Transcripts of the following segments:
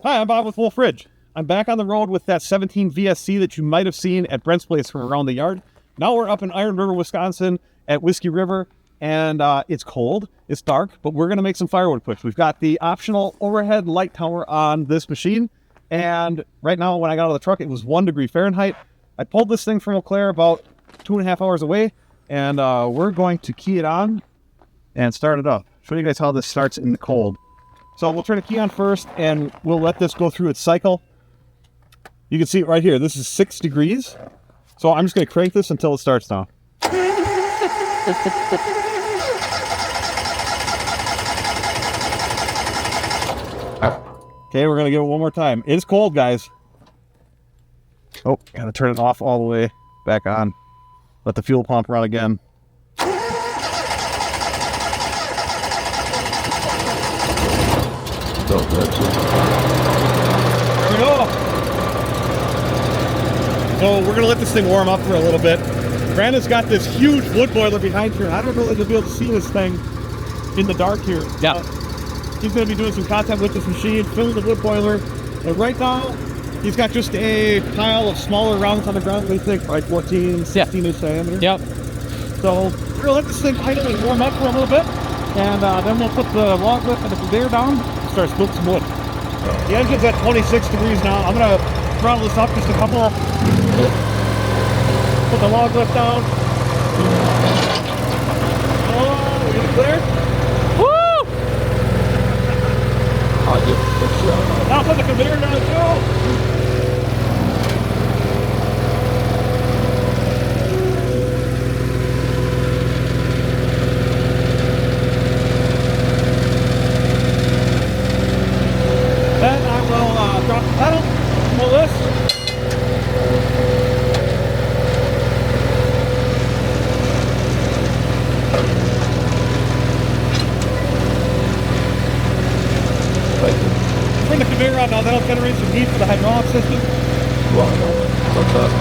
Hi, I'm Bob with Wolfe Ridge. I'm back on the road with that 17VS-C that you might have seen at Brent's place from around the yard. Now we're up in Iron River, Wisconsin at Whiskey River, and it's cold, it's dark, but we're going to make some firewood quick. We've got the optional overhead light tower on this machine, and right now when I got out of the truck, it was 1 degree Fahrenheit. I pulled this thing from Eau Claire about 2.5 hours away, and we're going to key it on and start it up. Show you guys how this starts in the cold. So we'll turn the key on first, and we'll let this go through its cycle. You can see it right here. This is 6 degrees. So I'm just going to crank this until it starts now. Okay, we're going to give it one more time. It's cold, guys. Oh, got to turn it off all the way back on. Let the fuel pump run again. There we go. So we're going to let this thing warm up for a little bit. Brandon's got this huge wood boiler behind here. I don't know if you'll be able to see this thing in the dark here. Yeah. He's going to be doing some content with this machine, filling the wood boiler. And right now, he's got just a pile of smaller rounds on the ground. What do you think? Like 14, 16-inch diameter? Yep. So we're going to let this thing idle and warm up for a little bit. And then we'll put the log lift and the conveyor down and start splitting some wood. The engine's at 26 degrees now. I'm going to throttle this up just a couple. Put the log lift down. Oh, we get it clear? Woo! Now put the conveyor down too. Then I will drop the pedal, pull this. Bring the conveyor out now, that'll generate some heat for the hydraulic system. What's up?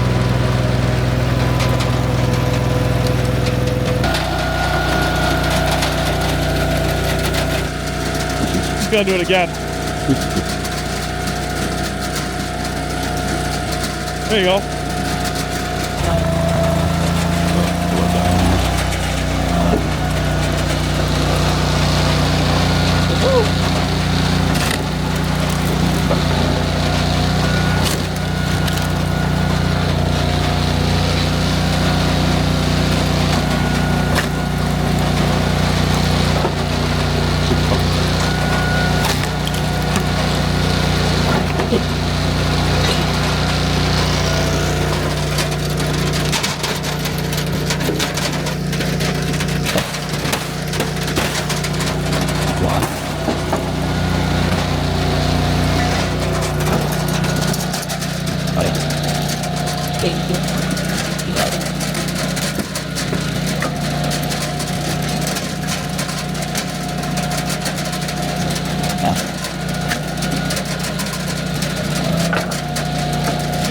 He's gonna do it again. There you go.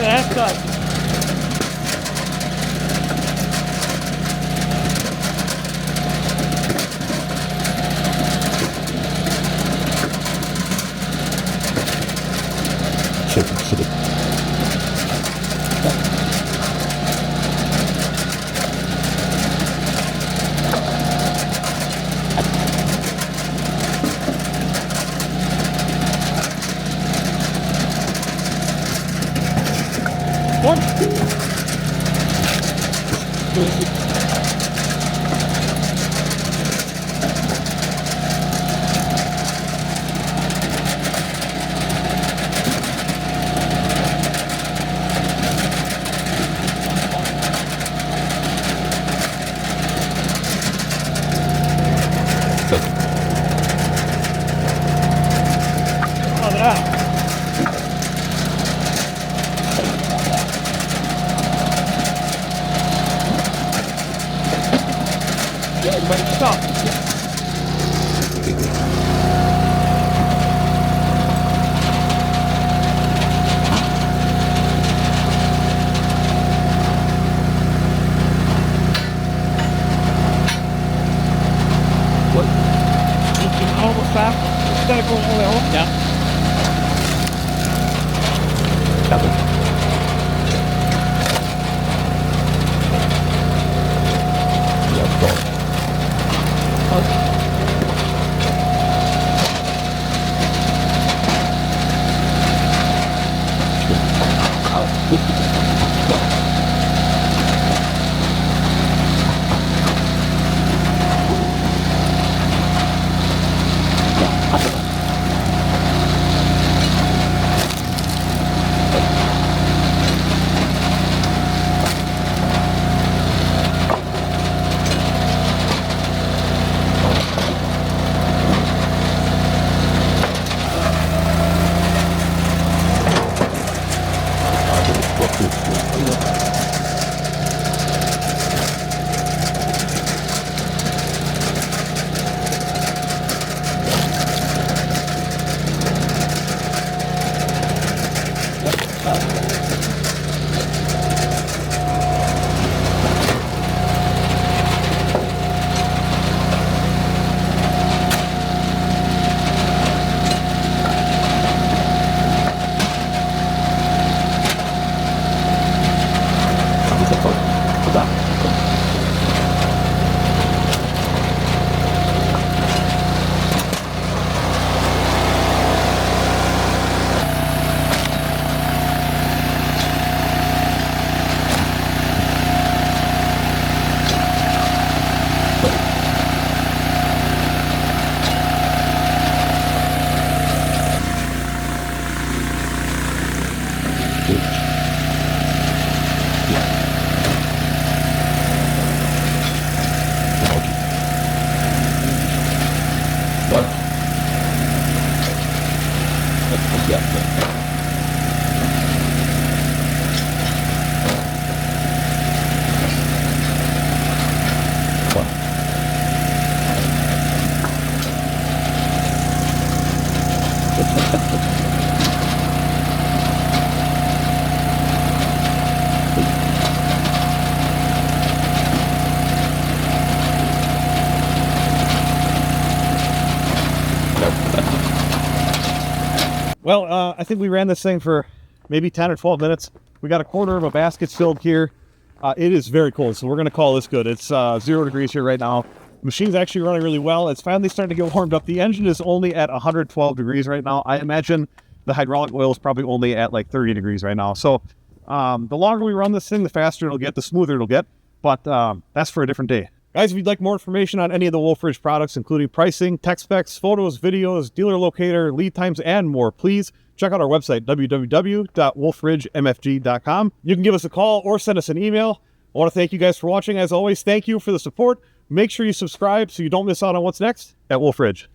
That's done. One. How's that? Everybody stop. What? You can almost stop. Instead of going all the way home. Yeah. Well, I think we ran this thing for maybe 10 or 12 minutes. We got a quarter of a basket filled here. It is very cold, so we're going to call this good. It's 0 degrees here right now. The machine's actually running really well. It's finally starting to get warmed up. The engine is only at 112 degrees right now. I imagine the hydraulic oil is probably only at like 30 degrees right now. So the longer we run this thing, the faster it'll get, the smoother it'll get. But that's for a different day. Guys, if you'd like more information on any of the Wolfe Ridge products, including pricing, tech specs, photos, videos, dealer locator, lead times, and more, please check out our website, www.wolferidgemfg.com. You can give us a call or send us an email. I want to thank you guys for watching. As always, thank you for the support. Make sure you subscribe so you don't miss out on what's next at Wolfe Ridge.